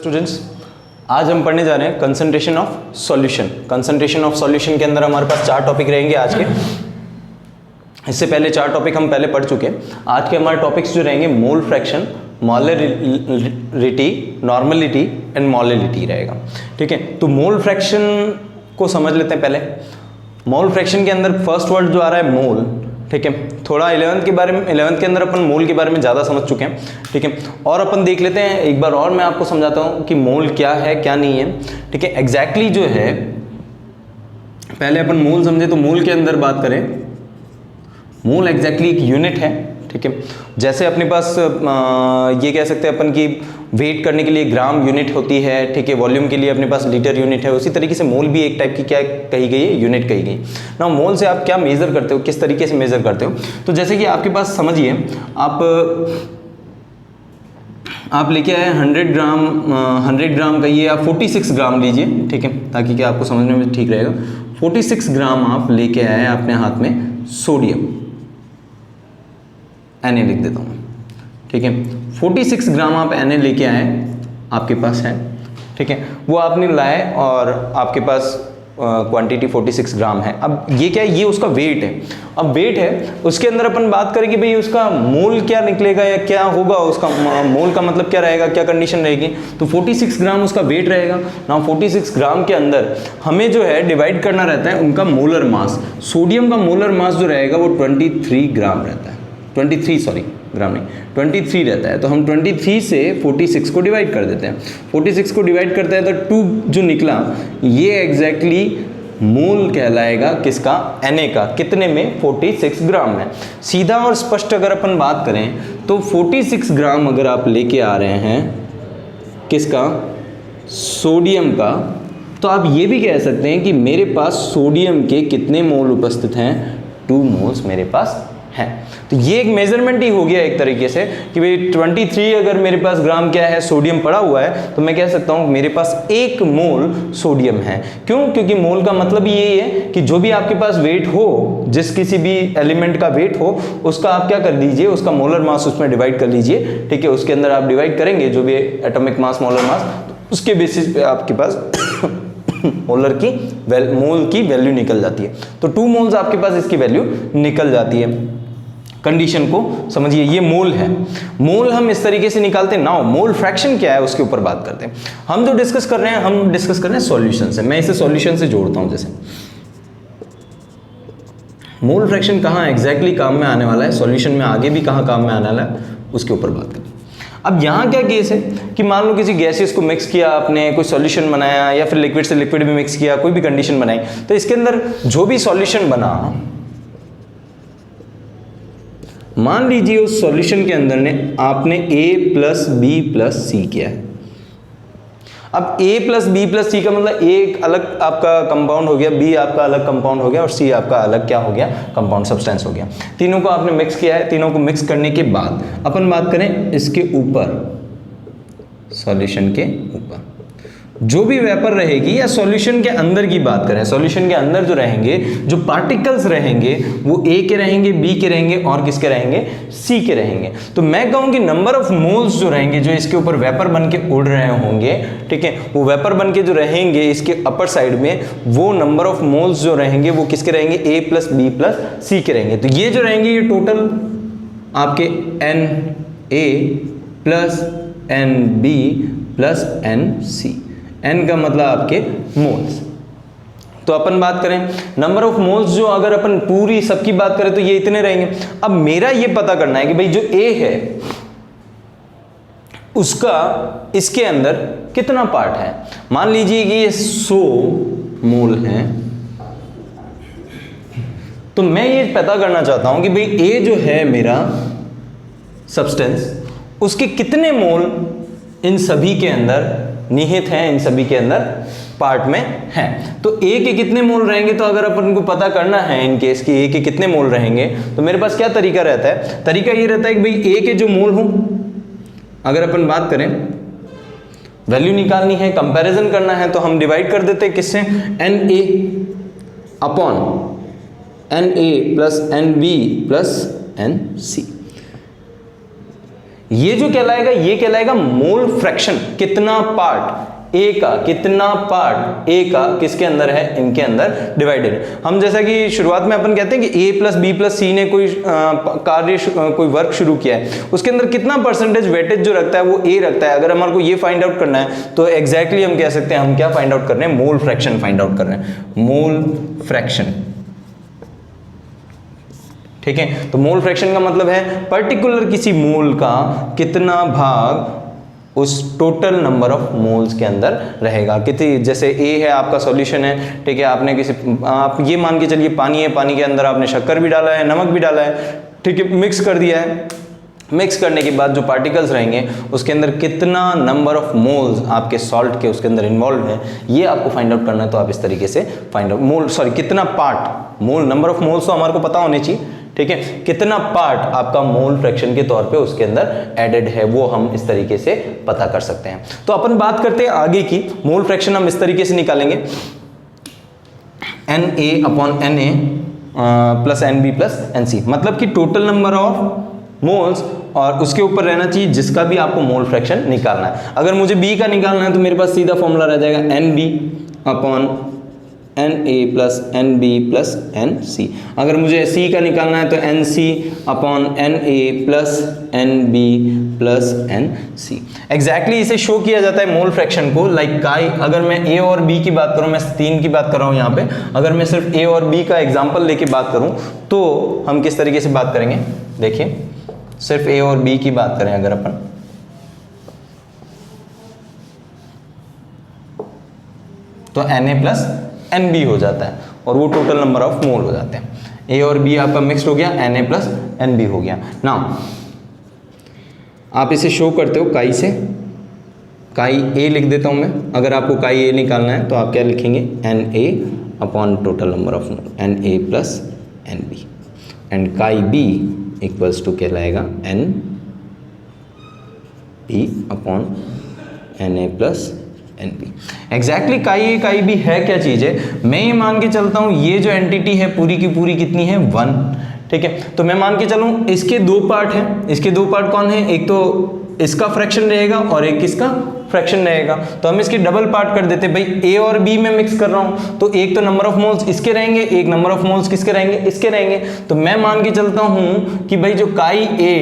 Students, आज हम पढ़ने जा रहे हैं concentration of solution. Concentration of solution के अंदर हमारे पास 4 टॉपिक रहेंगे आज के। इससे पहले 4 टॉपिक हम पहले पढ़ चुके हैं। आज के हमारे टॉपिक्स जो रहेंगे mole fraction, molarity, normality and molality रहेगा। ठीक है, तो मोल फ्रैक्शन को समझ लेते हैं पहले। मोल फ्रैक्शन के अंदर फर्स्ट वर्ड जो आ रहा है मोल, ठीक है, थोड़ा 11th के अंदर अपन मोल के बारे में ज़्यादा समझ चुके हैं। ठीक है, और अपन देख लेते हैं एक बार और, मैं आपको समझाता हूँ कि मोल क्या है क्या नहीं है। ठीक है, एग्जैक्टली जो है पहले अपन मोल समझे, तो मोल के अंदर बात करें, मोल एग्जैक्टली एक यूनिट है। ठीक है, जैसे अपने पास ये कह सकते हैं अपन की वेट करने के लिए ग्राम यूनिट होती है। ठीक है, वॉल्यूम के लिए अपने पास लीटर यूनिट है। उसी तरीके से मोल भी एक टाइप की क्या कही गई है, यूनिट कही गई। ना मोल से आप क्या मेज़र करते हो, किस तरीके से मेज़र करते हो, तो जैसे कि आपके पास समझिए, आप लेके आए 100 ग्राम कहिए, आप 46 ग्राम लीजिए। ठीक है, ताकि क्या आपको समझने में ठीक रहेगा। 46 ग्राम आप लेके आए अपने हाथ में सोडियम, Na लिख देता हूँ। ठीक है, 46 ग्राम आप Na लेके आए, आपके पास है। ठीक है, वो आपने लाए और आपके पास क्वांटिटी 46 ग्राम है। अब ये क्या है, ये उसका वेट है। अब वेट है, उसके अंदर अपन बात करें कि भाई उसका मोल क्या निकलेगा या क्या होगा, उसका मोल का मतलब क्या रहेगा, क्या कंडीशन रहेगी, तो 46 ग्राम उसका वेट रहेगा ना। 46 ग्राम के अंदर हमें जो है डिवाइड करना रहता है उनका मोलर मास। सोडियम का मोलर मास जो रहेगा वो 23 ग्राम रहता है। 23 ग्राम नहीं, 23 रहता है। तो हम 23 से 46 को डिवाइड कर देते हैं। 46 को डिवाइड करते हैं तो 2 जो निकला ये एग्जैक्टली मोल कहलाएगा किसका, Na का। कितने में, 46 ग्राम में। सीधा और स्पष्ट अगर अपन बात करें तो 46 ग्राम अगर आप लेके आ रहे हैं किसका, सोडियम का, तो आप ये भी कह सकते हैं कि मेरे पास सोडियम के कितने मोल उपस्थित हैं, 2 मोल्स मेरे पास है। तो ये एक मेजरमेंट ही हो गया एक तरीके से कि भाई 23 अगर मेरे पास ग्राम क्या है, सोडियम पड़ा हुआ है, तो मैं कह सकता हूँ मेरे पास 1 मोल सोडियम है। क्यों? क्योंकि मोल का मतलब यही है कि जो भी आपके पास वेट हो, जिस किसी भी एलिमेंट का वेट हो, उसका आप क्या कर दीजिए, उसका मोलर मास उसमें डिवाइड कर लीजिए। ठीक है, उसके अंदर आप डिवाइड करेंगे जो भी एटॉमिक मास, मोलर मास, तो उसके बेसिस पे आपके पास मोल की वैल्यू निकल जाती है। तो 2 मोल्स आपके पास इसकी वैल्यू निकल जाती है। कंडीशन को समझिए, ये मोल है। मोल हम इस तरीके से निकालते हैं। नाउ मोल फ्रैक्शन क्या है उसके ऊपर बात करते हैं। हम जो डिस्कस कर रहे हैं, हम डिस्कस कर रहे हैं सॉल्यूशन से। मैं इसे सॉल्यूशन से जोड़ता हूं। जैसे मोल फ्रैक्शन कहाँ एग्जैक्टली काम में आने वाला है, सॉल्यूशन में आगे भी कहाँ काम में आने वाला है, उसके ऊपर बात करें। अब यहाँ क्या केस है कि मान लो किसी गैसेस को मिक्स किया आपने, कोई सॉल्यूशन बनाया, या फिर लिक्विड से लिक्विड भी मिक्स किया, कोई भी कंडीशन बनाई, तो इसके अंदर जो भी सॉल्यूशन बना, मान लीजिए उस सॉल्यूशन के अंदर ने आपने A + B + C किया है। अब A + B + C का मतलब A एक अलग आपका कंपाउंड हो गया, B आपका अलग कंपाउंड हो गया, और C आपका अलग क्या हो गया, कंपाउंड सब्सटेंस हो गया। तीनों को आपने मिक्स किया है। तीनों को मिक्स करने के बाद अपन बात करें इसके ऊपर, सॉल्यूशन के ऊपर जो भी वेपर रहेगी, या सॉल्यूशन के अंदर की बात करें, सॉल्यूशन के अंदर जो रहेंगे, जो पार्टिकल्स रहेंगे, वो A के रहेंगे, B के रहेंगे और किसके रहेंगे, C के रहेंगे। तो मैं कहूँ कि नंबर ऑफ मोल्स जो रहेंगे, जो इसके ऊपर वेपर बन के उड़ रहे होंगे, ठीक है, वो वेपर बन के जो रहेंगे इसके अपर साइड में, वो नंबर ऑफ मोल्स जो रहेंगे वो किसके रहेंगे, A + B + C के रहेंगे। तो ये जो रहेंगे ये टोटल आपके Na + Nb + Nc, N का मतलब आपके मोल्स। तो अपन बात करें नंबर ऑफ मोल्स, जो अगर अपन पूरी सबकी बात करें तो ये इतने रहेंगे। अब मेरा ये पता करना है कि भाई जो A है उसका इसके अंदर कितना पार्ट है। मान लीजिए कि ये 100 मोल है, तो मैं ये पता करना चाहता हूं कि भाई A जो है मेरा सब्सटेंस, उसके कितने मोल इन सभी के अंदर निहित हैं, इन सभी के अंदर पार्ट में हैं। तो A के कितने मोल रहेंगे, तो अगर अपन को पता करना है इन केस कि A के कितने मोल रहेंगे, तो मेरे पास क्या तरीका रहता है, तरीका ये रहता है कि भाई A के जो मोल हों, अगर अपन बात करें वैल्यू निकालनी है, कंपैरिजन करना है, तो हम डिवाइड कर देते हैं किससे, Na + Nb + Nc। ये जो कहलाएगा ये कहलाएगा मोल फ्रैक्शन, कितना पार्ट ए का, कितना पार्ट ए का किसके अंदर है, इनके अंदर डिवाइडेड। हम जैसा कि शुरुआत में अपन कहते हैं कि ए प्लस बी प्लस सी ने कोई कार्य कोई वर्क शुरू किया है, उसके अंदर कितना परसेंटेज वेटेज जो रखता है वो ए रखता है। अगर हमारे को ये फाइंड आउट करना है तो एग्जैक्टली हम कह सकते हैं हम क्या फाइंड आउट कर रहे हैं, मोल फ्रैक्शन फाइंड आउट कर रहे हैं, मोल फ्रैक्शन। ठीक है, तो मोल फ्रैक्शन का मतलब है पर्टिकुलर किसी मोल का कितना भाग उस टोटल नंबर ऑफ मोल्स के अंदर रहेगा। कितनी, जैसे ए है आपका सॉल्यूशन है, ठीक है, आपने किसी, आप ये मान के चलिए पानी है, पानी के अंदर आपने शक्कर भी डाला है, नमक भी डाला है, ठीक है, मिक्स कर दिया है। मिक्स करने के बाद जो पार्टिकल्स रहेंगे उसके अंदर कितना नंबर ऑफ मोल्स आपके सॉल्ट के उसके अंदर इन्वॉल्व है, ये आपको फाइंड आउट करना है। तो आप इस तरीके से फाइंड आउट, मोल सॉरी कितना part, mole number of moles तो हमारे को पता होने चाहिए, ठीक है, कितना पार्ट आपका मोल फ्रैक्शन के तौर पे उसके अंदर एडेड है वो हम इस तरीके से पता कर सकते हैं। तो अपन बात करते हैं आगे की, मोल फ्रैक्शन हम इस तरीके से निकालेंगे, Na upon Na plus Nb plus Nc, मतलब कि टोटल नंबर ऑफ मोल्स और उसके ऊपर रहना चाहिए जिसका भी आपको मोल फ्रैक्शन निकालना है। अगर मुझे बी का निकालना है तो मेरे पास सीधा फॉर्मूला रह जाएगा Nb upon Na plus Nb plus Nc। अगर मुझे C का निकालना है तो Nc upon Na plus Nb plus Nc। Exactly इसे शो किया जाता है मोल फ्रैक्शन को लाइक काई। अगर मैं A और B की बात करूं, मैं 3 की बात कर रहा हूं यहाँ पे, अगर मैं सिर्फ A और B का एग्जाम्पल लेके बात करूं तो हम किस तरीके से बात करेंगे, देखिए सिर्फ A और B की बात करें अगर अपन, तो Na प्लस Nb हो जाता है और वो टोटल नंबर ऑफ मोल हो जाते हैं। A और B आपका मिक्स्ड हो गया, Na प्लस Nb हो गया। नाउ आप इसे शो करते हो काई से, काई A लिख देता हूं मैं। अगर आपको काई A निकालना है तो आप क्या लिखेंगे, Na upon total number of mole, Na plus Nb, and काई B इक्वल्स टू कहलाएगा Nb upon Na plus Nb। Exactly काई भी है क्या चीज है, मैं ये मान के चलता हूं ये जो एंटिटी है पूरी की पूरी कितनी है, 1, ठीक है। तो मैं मान के चलूं इसके 2 पार्ट हैं, इसके 2 पार्ट कौन है, एक तो इसका फ्रैक्शन रहेगा और एक किसका फ्रैक्शन रहेगा। तो हम इसके डबल पार्ट कर देते, भाई A और B में मिक्स कर रहा हूं तो एक तो नंबर ऑफ मोल्स इसके रहेंगे, एक नंबर ऑफ मोल्स किसके रहेंगे, इसके रहेंगे। तो मैं मान के चलता हूं कि भाई जो काई A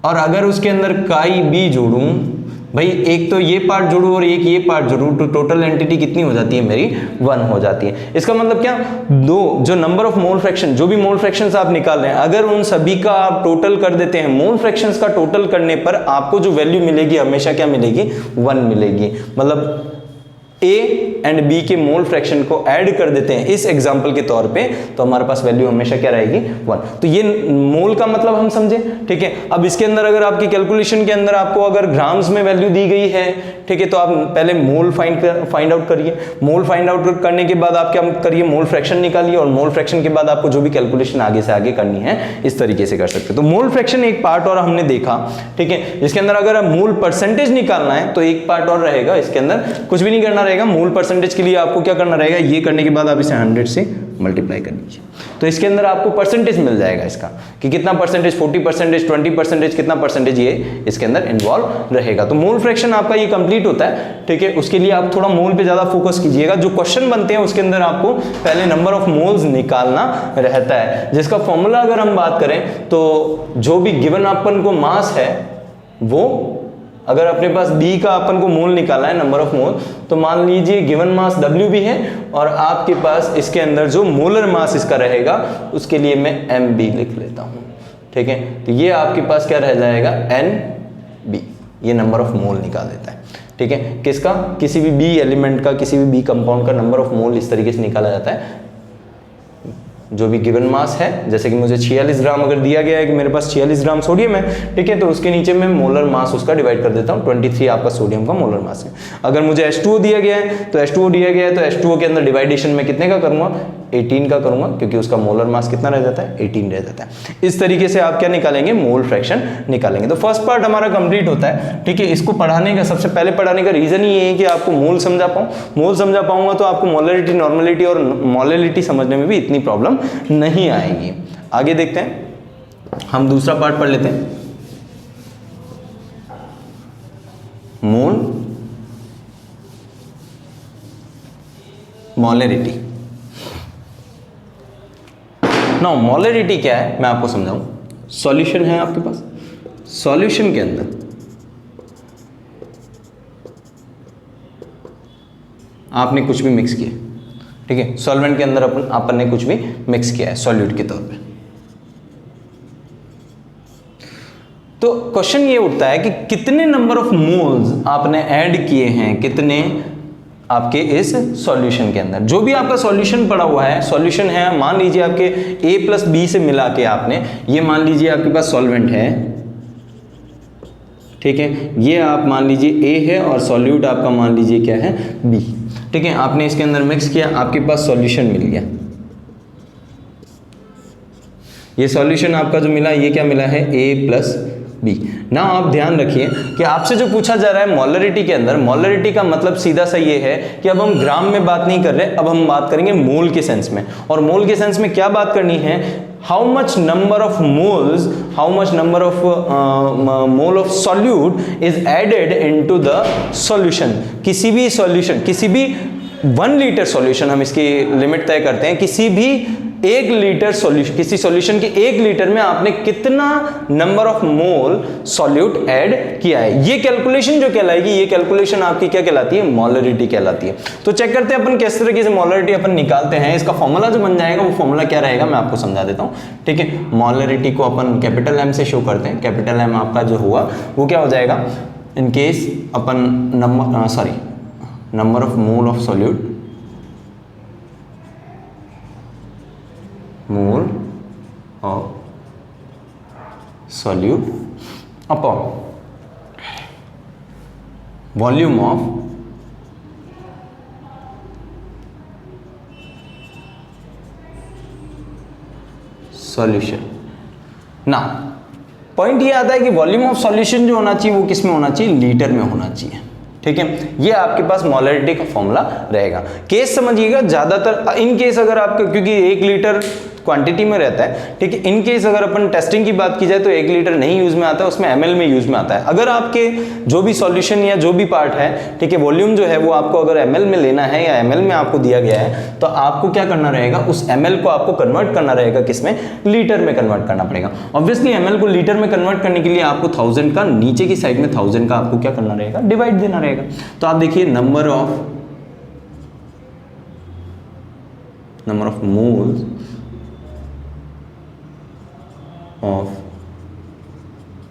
और अगर उसके अंदर काई B जोड़ूं, भाई एक तो ये पार्ट जोड़ू और एक ये पार्ट जोड़ू, तो टोटल एंटिटी कितनी हो जाती है मेरी, 1 हो जाती है। इसका मतलब क्या, दो जो नंबर ऑफ मोल फ्रैक्शन, जो भी मोल फ्रैक्शंस आप निकाल रहे हैं, अगर उन सभी का आप टोटल कर देते हैं, मोल फ्रैक्शंस का टोटल करने पर आपको जो वैल्यू मिलेगी हमेशा क्या मिलेगी, 1 मिलेगी। मतलब A एंड B के मोल फ्रैक्शन को ऐड कर देते हैं इस एग्जांपल के तौर पे, तो हमारे पास वैल्यू हमेशा क्या रहेगी, 1। तो ये मोल का मतलब हम समझे, ठीक है। अब इसके अंदर अगर आपकी कैलकुलेशन के अंदर आपको अगर ग्राम्स में वैल्यू दी गई है, ठीक है, तो आप पहले मोल फाइंड आउट करिए। मोल फाइंड आउट करने के बाद आप क्या करिए, मोल फ्रैक्शन निकालिए और मोल फ्रैक्शन के बाद आपको जो भी कैलकुलेशन आगे से आगे करनी है इस तरीके से कर सकते हैं। तो मोल फ्रैक्शन एक पार्ट और हमने देखा, ठीक है। इसके अंदर अगर मोल परसेंटेज निकालना है तो एक पार्ट और रहेगा, इसके अंदर कुछ भी नहीं करना रहेगा। मोल परसेंटेज के लिए आपको क्या करना रहेगा, ये करने के बाद आप इसे 100 से मल्टीप्लाई कर लीजिए, तो इसके अंदर आपको परसेंटेज मिल जाएगा इसका कि कितना परसेंटेज, 40%, 20%, कितना परसेंटेज ये इसके अंदर इन्वॉल्व रहेगा। तो मोल फ्रैक्शन आपका ये कंप्लीट होता है, ठीक है। उसके लिए आप थोड़ा मोल पे ज्यादा फोकस कीजिएगा। जो क्वेश्चन बनते हैं उसके अंदर आपको पहले नंबर ऑफ मोल्स निकालना रहता है, जिसका फॉर्मूला अगर हम बात करें तो जो भी गिवन अपन को मास है वो, अगर अपने पास B का अपन को मोल निकालना है, नंबर ऑफ मोल, तो मान लीजिए गिवन मास W भी है और आपके पास इसके अंदर जो मोलर मास इसका रहेगा उसके लिए मैं MB लिख लेता हूं, ठीक है। तो ये आपके पास क्या रह जाएगा, NB, ये नंबर ऑफ मोल निकाल देता है, ठीक है। किसका, किसी भी B एलिमेंट का, किसी भी B कंपाउंड का नंबर ऑफ मोल इस तरीके से निकाला जाता है। जो भी गिवन मास है, जैसे कि मुझे 46 ग्राम अगर दिया गया है कि मेरे पास 46 ग्राम सोडियम है, ठीक है, तो उसके नीचे मैं मोलर मास उसका डिवाइड कर देता हूँ, 23 आपका सोडियम का मोलर मास है। अगर मुझे H2O दिया गया है तो H2O दिया गया है तो H2O के अंदर डिवाइडेशन में कितने का करूंगा, 18 का करूंगा, क्योंकि उसका मोलर मास कितना रह जाता है, 18 रह जाता है। इस तरीके से आप क्या निकालेंगे, मोल फ्रैक्शन निकालेंगे। तो फर्स्ट पार्ट हमारा कंप्लीट होता है, ठीक है। इसको पढ़ाने का, सबसे पहले पढ़ाने का रीजन ये है कि आपको मोल समझा पाऊँ। मोल समझा पाऊंगा तो आपको मोलरिटी, नॉर्मलिटी और मोलैलिटी समझने में भी इतनी प्रॉब्लम नहीं आएगी। आगे देखते हैं, हम दूसरा पार्ट पढ़ लेते हैं। मोल मोलरिटी। नाउ मोलरिटी क्या है मैं आपको समझाऊं। सॉल्यूशन है आपके पास, सॉल्यूशन के अंदर आपने कुछ भी मिक्स किया, ठीक है, सॉल्वेंट के अंदर अपन ने कुछ भी मिक्स किया है सॉल्यूट के तौर पे। तो क्वेश्चन ये उठता है कि कितने नंबर ऑफ मोल्स आपने ऐड किए हैं, कितने आपके इस सॉल्यूशन के अंदर। जो भी आपका सॉल्यूशन पड़ा हुआ है, सॉल्यूशन है, मान लीजिए आपके A प्लस बी से मिला के आपने, ये मान लीजिए आपके पास सॉल्वेंट है, ठीक है, ये आप मान लीजिए A है और सॉल्यूट आपका मान लीजिए क्या है B, ठीक है, आपने इसके अंदर मिक्स किया, आपके पास सॉल्यूशन मिल गया। ये सॉल्यूशन आपका जो मिला, ये क्या मिला है A प्लस बी। ना आप ध्यान रखिए कि आपसे जो पूछा जा रहा है मोलरिटी के अंदर, मोलरिटी का मतलब सीधा सा ये है कि अब हम ग्राम में बात नहीं कर रहे, अब हम बात करेंगे मोल के सेंस में। और मोल के सेंस में क्या बात करनी है, how much number of moles, how much number of mole of solute is added into the solution. किसी भी सॉल्यूशन, किसी भी 1 लीटर सॉल्यूशन, हम इसकी लिमिट तय करते हैं, किसी भी 1 लीटर सॉल्यूशन, किसी सॉल्यूशन के 1 लीटर में आपने कितना number of mole solute add किया है, ये कैलकुलेशन जो कहलाएगी, ये कैलकुलेशन आपकी क्या कहलाती है, मोलरिटी कहलाती है। तो चेक करते हैं अपन किस तरीके से मोलरिटी अपन निकालते हैं। इसका फॉर्मूला जो बन जाएगा, वो फॉर्मूला क्या रहेगा मैं आपको समझा देता हूं, ठीक है। मोलरिटी को अपन कैपिटल M से शो करते हैं। कैपिटल M आपका जो हुआ वो क्या हो जाएगा, in case upon number of mole of solute, mole of solute upon volume of solution. ना पॉइंट ये आता है कि वॉल्यूम ऑफ सॉल्यूशन जो होना चाहिए वो किस में होना चाहिए, लीटर में होना चाहिए, ठीक है। ये आपके पास मोलरिटी का फॉर्मूला रहेगा। केस समझिएगा, ज्यादातर इन केस अगर आपका, क्योंकि 1 लीटर क्वांटिटी में रहता है, ठीक है, इन केस अगर अपन टेस्टिंग की बात की जाए तो 1 लीटर नहीं यूज में आता है, उसमें ml में यूज में आता है। अगर आपके जो भी सॉल्यूशन या जो भी पार्ट है, ठीक है, वॉल्यूम जो है वो आपको अगर ml में लेना है या ml में आपको दिया गया है, तो आपको क्या करना रहेगा, उस ml को आपको कन्वर्ट करना रहेगा किसमें, लीटर में कन्वर्ट करना पड़ेगा। ऑब्वियसली ml को लीटर में कन्वर्ट करने के लिए आपको 1000 का, नीचे की साइड में 1000 का आपको क्या करना रहेगा, डिवाइड देना रहेगा। तो आप देखिए number of moles of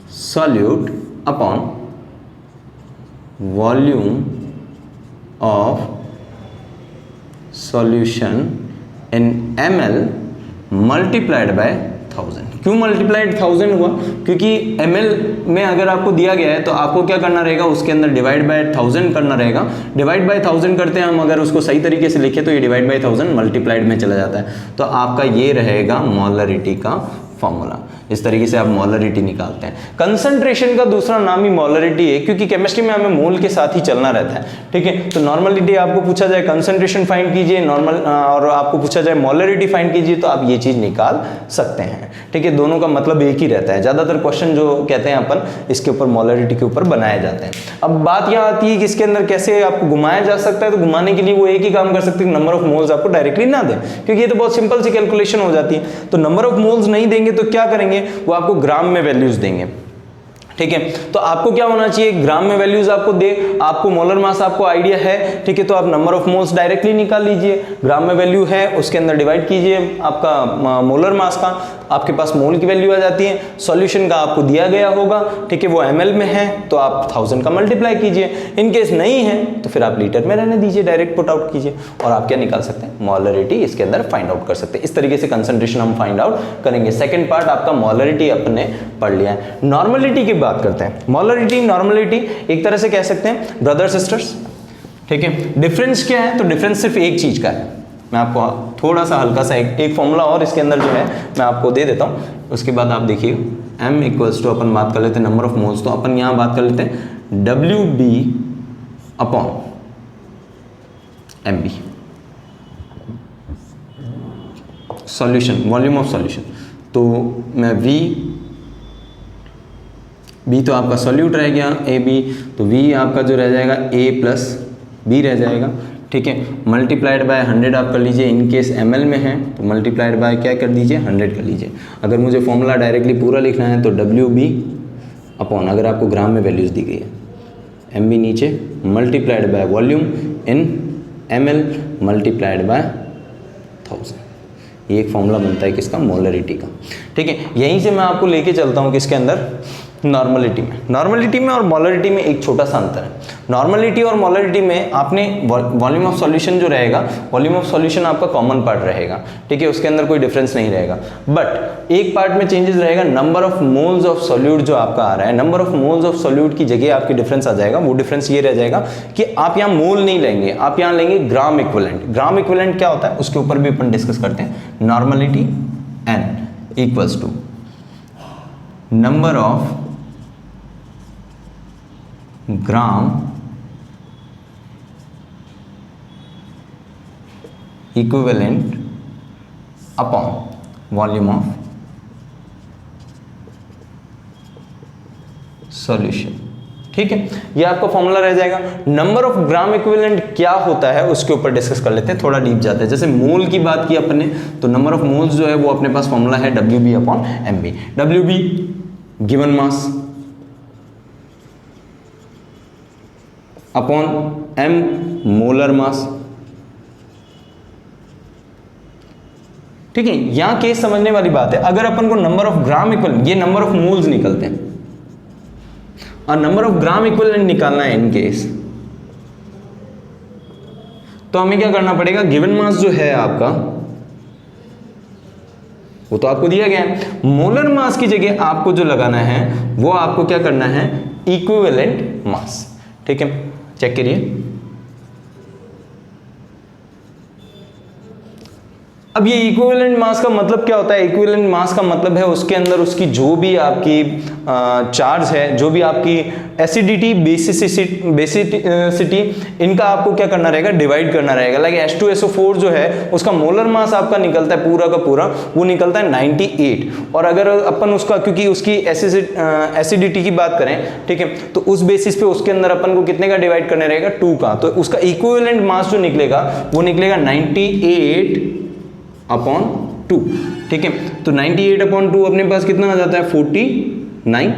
solute upon volume of solution in ml multiplied by 1000। क्यों मल्टीप्लाइड 1000 हुआ, क्योंकि ml में अगर आपको दिया गया है तो आपको क्या करना रहेगा, उसके अंदर डिवाइड बाय 1000 करना रहेगा। डिवाइड बाय 1000 करते हैं हम, अगर उसको सही तरीके से लिखे तो ये डिवाइड बाय 1000 मल्टीप्लाइड में चला जाता है। तो आपका ये रहेगा मोलरिटी का फॉर्मूला। इस तरीके से आप मोलरिटी निकालते हैं। कंसंट्रेशन का दूसरा नाम ही मोलरिटी है, क्योंकि केमिस्ट्री में हमें मोल के साथ ही चलना रहता है, ठीक है। तो नॉर्मलिटी आपको पूछा जाए कंसंट्रेशन फाइंड कीजिए, नॉर्मल, और आपको पूछा जाए मोलरिटी फाइंड कीजिए, तो आप ये चीज निकाल सकते हैं, ठीक है। दोनों का मतलब एक ही रहता है। ज्यादातर क्वेश्चन जो कहते हैं अपन इसके ऊपर मोलरिटी के ऊपर बनाए जाते हैं। अब बात यह आती है कि इसके अंदर कैसे आपको घुमाया जा सकता है। तो घुमाने के लिए वो एक ही काम कर सकते हैं, नंबर ऑफ मोल्स आपको डायरेक्टली ना दें, क्योंकि ये तो बहुत सिंपल सी कैलकुलेशन हो जाती है। तो नंबर ऑफ मोल्स नहीं देंगे तो क्या करेंगे, वो आपको ग्राम में वैल्यूज देंगे, ठीक है। तो आपको क्या होना चाहिए, ग्राम में वैल्यूज आपको दे, आपको मोलर मास आपको आइडिया है, ठीक है, तो आप नंबर ऑफ मोल्स डायरेक्टली निकाल लीजिए। ग्राम में वैल्यू है, उसके अंदर डिवाइड कीजिए आपका मोलर मास का, आपके पास मोल की वैल्यू आ जाती है। सॉल्यूशन का आपको दिया गया होगा, ठीक है, वो ml में है, तो आप 1000 का मल्टीप्लाई कीजिए। इन केस नहीं है तो फिर आप लीटर में रहने दीजिए, डायरेक्ट पुट आउट कीजिए, और आप क्या निकाल सकते हैं, मोलरिटी इसके अंदर फाइंड आउट कर सकते हैं। इस तरीके से कंसंट्रेशन हम फाइंड आउट करेंगे। सेकेंड पार्ट आपका मोलरिटी अपने पढ़ लिया है। नॉर्मलिटी की बात करते हैं। मोलरिटी, नॉर्मलिटी एक तरह से कह सकते हैं ब्रदर सिस्टर्स, ठीक है। डिफरेंस क्या है, तो डिफरेंस सिर्फ एक चीज का है। मैं आपको थोड़ा सा हल्का सा एक फॉर्मूला और इसके अंदर जो है मैं आपको दे देता हूँ। उसके बाद आप देखिए m इक्वल्स टू, अपन बात कर लेते हैं नंबर ऑफ मोल्स, तो अपन यहाँ बात कर लेते हैं WB upon MB, solution, volume of solution. तो मैं V बी तो आपका सॉल्यूट रह गया ए बी, तो वी आपका जो रह जाएगा ए प्लस बी रह जाएगा, ठीक है। मल्टीप्लाइड बाय 100 आप कर लीजिए, इन केस ml में है तो मल्टीप्लाइड बाय क्या कर दीजिए 100 कर लीजिए। अगर मुझे फॉर्मूला डायरेक्टली पूरा लिखना है तो WB अपॉन, अगर आपको ग्राम में वैल्यूज़ दी गई है MB नीचे, multiplied by volume in ml multiplied by 1000। ये एक फॉर्मूला बनता है किसका, मोलरिटी का, ठीक है। यहीं से मैं आपको लेके चलता हूँ किसके अंदर, नॉर्मलिटी में। नॉर्मलिटी में और मोलरिटी में एक छोटा सा अंतर है। नॉर्मलिटी और मोलरिटी में आपने वॉल्यूम ऑफ सॉल्यूशन जो रहेगा, वॉल्यूम ऑफ सॉल्यूशन आपका कॉमन पार्ट रहेगा, ठीक है, उसके अंदर कोई डिफरेंस नहीं रहेगा। बट एक पार्ट में चेंजेस रहेगा, number of moles of solute जो आपका आ रहा है, number of moles of solute की जगह आपकी डिफरेंस आ जाएगा। वो डिफरेंस ये रह जाएगा कि आप यहाँ मोल नहीं लेंगे, आप यहाँ लेंगे ग्राम इक्विवेलेंट। ग्राम इक्विवेलेंट क्या होता है उसके ऊपर भी अपन डिस्कस करते हैं। Normality N equals to number of gram equivalent upon volume of solution, ठीक है। ये आपका फॉर्मूला रह जाएगा। नंबर ऑफ ग्राम इक्विवेलेंट क्या होता है उसके ऊपर डिस्कस कर लेते हैं, थोड़ा डीप जाते हैं। जैसे मोल की बात की अपने, तो नंबर ऑफ मोल्स जो है वो अपने पास फॉर्मूला है WB upon MB। WB given mass upon M molar mass, ठीक है। यहां केस समझने वाली बात है। अगर अपन को नंबर ऑफ ग्राम इक्विवेलेंट, ये नंबर ऑफ मोल्स निकलते हैं और नंबर ऑफ ग्राम इक्विवेलेंट निकालना है इन केस, तो हमें क्या करना पड़ेगा, गिवन मास जो है आपका वो तो आपको दिया गया है, मोलर मास की जगह आपको जो लगाना है वो आपको क्या करना है, इक्विवेलेंट मास, ठीक है। चेक करिए, अब ये इक्विवेलेंट मास का मतलब क्या होता है। इक्विवेलेंट मास का मतलब है उसके अंदर उसकी जो भी आपकी चार्ज है, जो भी आपकी एसिडिटी, बेसिसिटी, इनका आपको क्या करना रहेगा, डिवाइड करना रहेगा। लाइक H2SO4 जो है उसका मोलर मास आपका निकलता है पूरा का पूरा, वो निकलता है 98। और अगर अपन उसका, क्योंकि उसकी एसिडिटी की बात करें, ठीक है, तो उस बेसिस पे उसके अंदर अपन को कितने का डिवाइड करना रहेगा, 2 का। तो उसका इक्विवेलेंट मास जो निकलेगा वो निकलेगा 98 अपॉन 2, ठीक है। तो 98 अपॉन 2 अपने पास कितना आ जाता है, 49,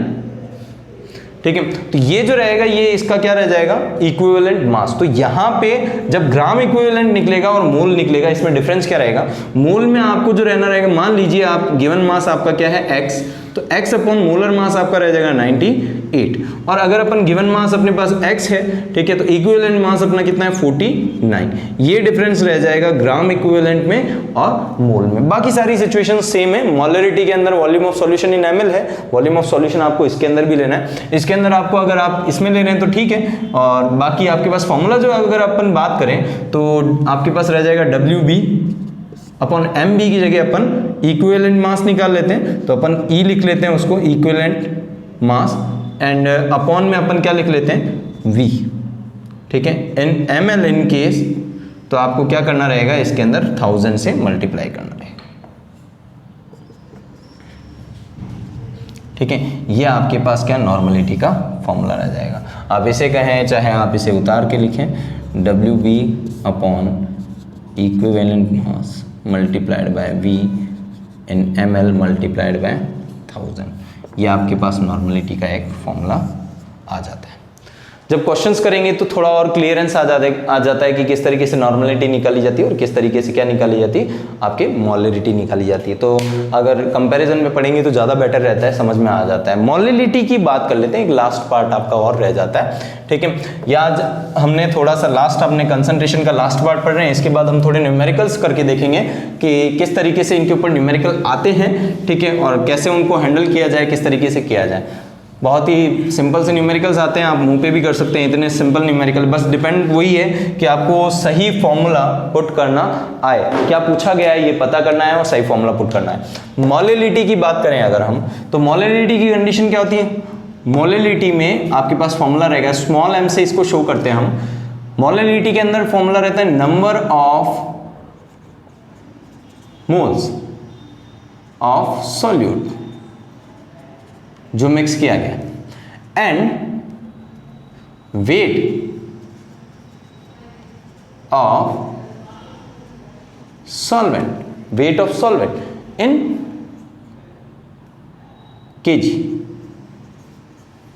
ठीक है। तो ये जो रहेगा ये इसका क्या रह जाएगा, इक्विवेलेंट मास। तो यहां पे जब ग्राम इक्विवेलेंट निकलेगा और मोल निकलेगा, इसमें डिफरेंस क्या रहेगा, मोल में आपको जो रहना रहेगा, मान लीजिए आप गिवन मास आपका क्या है x, तो x अपॉन मोलर मास आपका रह जाएगा 98। और अगर अपन गिवन मास अपने पास x है, ठीक है, तो इक्विवेलेंट मास अपना कितना है, 49। ये डिफरेंस रह जाएगा ग्राम इक्विवेलेंट में और मोल में। बाकी सारी सिचुएशन सेम है। मोलरिटी के अंदर volume of solution in ml है, वॉल्यूम ऑफ सॉल्यूशन आपको इसके अंदर भी लेना है। इसके अंदर आपको अगर आप इसमें ले रहे हैं तो ठीक है, और बाकी आपके पास फॉर्मूला जो अगर अपन बात करें तो आपके पास रह जाएगा WB अपॉन MB की जगह अपन इक्विवेलेंट मास निकाल लेते हैं, तो अपन E लिख लेते हैं उसको, इक्विवेलेंट मास, एंड अपॉन में अपन क्या लिख लेते हैं, V, ठीक है। इन ml इन केस, तो आपको क्या करना रहेगा, इसके अंदर 1000 से मल्टीप्लाई करना रहेगा, ठीक है। ये आपके पास क्या नॉर्मलिटी का फॉर्मूला रह जाएगा। आप इसे कहें चाहे आप इसे उतार के लिखें, WB upon equivalent mass multiplied by V in ml multiplied by 1000। ये आपके पास नॉर्मलिटी का एक फॉर्मूला आ जाता है। जब क्वेश्चंस करेंगे तो थोड़ा और क्लियरेंस आ जाता है कि किस तरीके से नॉर्मलिटी निकाली जाती है और किस तरीके से क्या निकाली जाती है, आपके मोलरिटी निकाली जाती है। तो अगर कंपैरिजन में पढ़ेंगे तो ज़्यादा बेटर रहता है, समझ में आ जाता है। मोलरिटी की बात कर लेते हैं, एक लास्ट पार्ट आपका और रह जाता है, ठीक है। या आज हमने थोड़ा सा लास्ट अपने कंसंट्रेशन का लास्ट पार्ट पढ़ रहे हैं, इसके बाद हम थोड़े न्यूमेरिकल्स करके देखेंगे कि किस तरीके से इनके ऊपर न्यूमेरिकल आते हैं, ठीक है, और कैसे उनको हैंडल किया जाए, किस तरीके से किया जाए। बहुत ही सिंपल से न्यूमेरिकल्स आते हैं, आप मुंह पे भी कर सकते हैं, इतने सिंपल न्यूमेरिकल। बस डिपेंड वही है कि आपको सही फॉर्मूला पुट करना आए, क्या पूछा गया है ये पता करना है और सही फॉर्मूला पुट करना है। मोलरिटी की बात करें अगर हम, तो मोलरिटी की कंडीशन क्या होती है, मोलरिटी में आपके पास फॉर्मूला रहेगा, स्मॉल m से इसको शो करते हैं हम। मोलरिटी के अंदर फॉर्मूला रहता है number of moles of solute जो मिक्स किया गया, and wait of solvent in KG,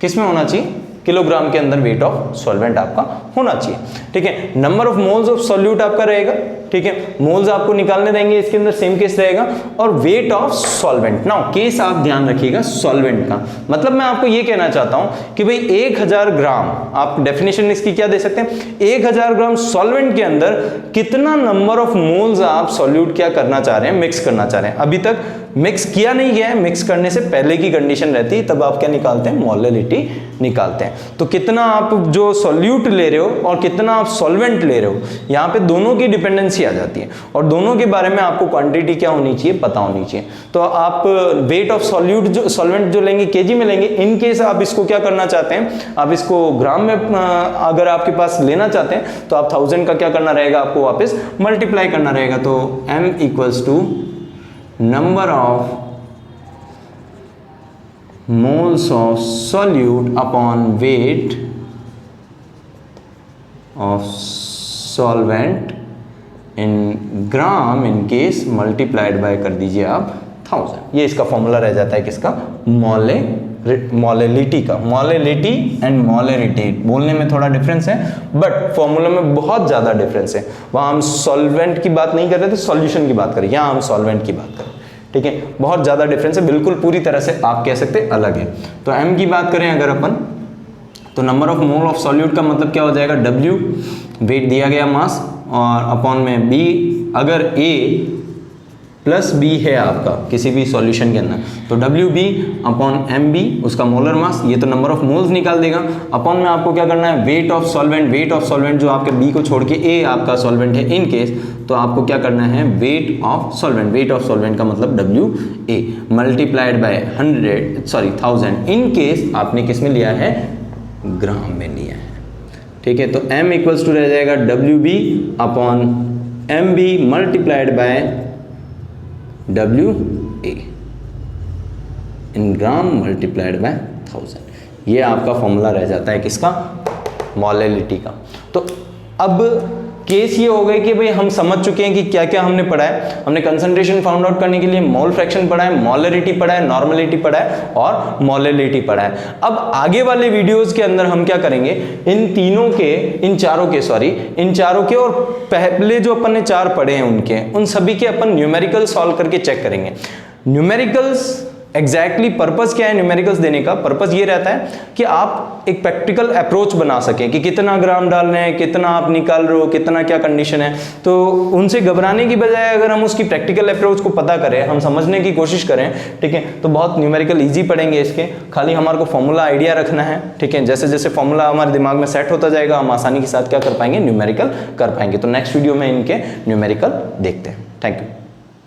किसमें होना चाहिए, किलोग्राम के अंदर वेट ऑफ सॉल्वेंट आपका होना चाहिए। ठीक है, number of moles of solute आपका रहेगा। ठीक है, मोल्स आपको निकालने रहेंगे, इसके अंदर सेम केस रहेगा, और wait of solvent. Now case आप ध्यान रखिएगा सॉल्वेंट का, मतलब मैं आपको ये कहना चाहता हूं कि भाई 1000 ग्राम, आप डेफिनेशन इसकी क्या दे सकते हैं, 1000 ग्राम सॉल्वेंट के अंदर कितना नंबर ऑफ मोल्स आप सॉल्यूट क्या करना चाह रहे हैं, मिक्स करना चाह रहे हैं। अभी तक मिक्स किया नहीं गया है, मिक्स करने से पहले की कंडीशन रहती है, तब आप क्या निकालते हैं, मोलैलिटी निकालते हैं। तो कितना आप जो सॉल्यूट ले रहे हो और कितना आप सॉल्वेंट ले रहे हो, यहाँ पे दोनों की डिपेंडेंसी आ जाती है, और दोनों के बारे में आपको क्वांटिटी क्या होनी चाहिए, पता होनी चाहिए। तो आप वेट ऑफ सॉल्यूट जो सॉल्वेंट जो लेंगे केजी में लेंगे। इन केस आप इसको क्या करना चाहते हैं, आप इसको ग्राम में अगर आपके पास लेना चाहते हैं तो आप 1000 का क्या करना रहेगा, आपको वापस मल्टीप्लाई करना रहेगा। तो m equals to number of moles of solute upon weight of solvent in gram, in case multiplied by कर दीजिए आप 1000। ये इसका फॉर्मूला रह जाता है किसका, मोलैलिटी का। मोलैलिटी एंड मोलैरिटी बोलने में थोड़ा डिफरेंस है, बट फॉर्मूला में बहुत ज्यादा डिफरेंस है। वहां हम सॉल्वेंट की बात नहीं कर रहे थे, सॉल्यूशन की बात करें, यहां हम सॉल्वेंट की बात करें। ठीक है, बहुत ज्यादा डिफरेंस है, बिल्कुल पूरी तरह से आप कह सकते हैं अलग है। तो m की बात करें अगर अपन, तो number of mole of solute का मतलब क्या हो जाएगा, W वेट दिया गया मास, और अपॉन में B, अगर A प्लस B है आपका किसी भी सॉल्यूशन के अंदर, तो WB अपॉन MB उसका मोलर मास, ये तो नंबर ऑफ मोल्स निकाल देगा। अपॉन में आपको क्या करना है, वेट ऑफ सॉल्वेंट जो आपके B को छोड़ के A आपका सॉल्वेंट है इन केस, तो आपको क्या करना है, वेट ऑफ सॉल्वेंट का मतलब WA multiplied by 1000 in case आपने किस में लिया है, ग्राम में लिया है। ठीक है, तो m इक्वल्स टू रह जाएगा WB upon MB multiplied by WA in gram multiplied by 1000। ये आपका फॉर्मूला रह जाता है किसका, मोलैलिटी का। तो अब केस ये हो गए कि भाई हम समझ चुके हैं कि क्या क्या हमने पढ़ा है। हमने कंसंट्रेशन फाउंड आउट करने के लिए मोल फ्रैक्शन पढ़ा है, मोलैरिटी पढ़ा है, नॉर्मलिटी पढ़ा है और मोलैलिटी पढ़ा है। अब आगे वाले वीडियोस के अंदर हम क्या करेंगे, इन चारों के और पहले जो अपन ने 4 पढ़े हैं उनके, उन सभी के अपन न्यूमेरिकल सॉल्व करके चेक करेंगे। न्यूमेरिकल्स एग्जैक्टली पर्पस क्या है न्यूमेरिकल्स देने का, पर्पस ये रहता है कि आप एक प्रैक्टिकल अप्रोच बना सकें कि कितना ग्राम डालना है, कितना आप निकाल रहे हो, कितना क्या कंडीशन है। तो उनसे घबराने की बजाय अगर हम उसकी प्रैक्टिकल अप्रोच को पता करें, हम समझने की कोशिश करें, ठीक है, तो बहुत न्यूमेरिकल ईजी पढ़ेंगे इसके। खाली हमारे को फॉर्मूला आइडिया रखना है, ठीक है। जैसे जैसे फॉर्मूला हमारे दिमाग में सेट होता जाएगा, हम आसानी के साथ क्या कर पाएंगे, न्यूमेरिकल कर पाएंगे। तो नेक्स्ट वीडियो में इनके न्यूमेरिकल देखते हैं। Thank you.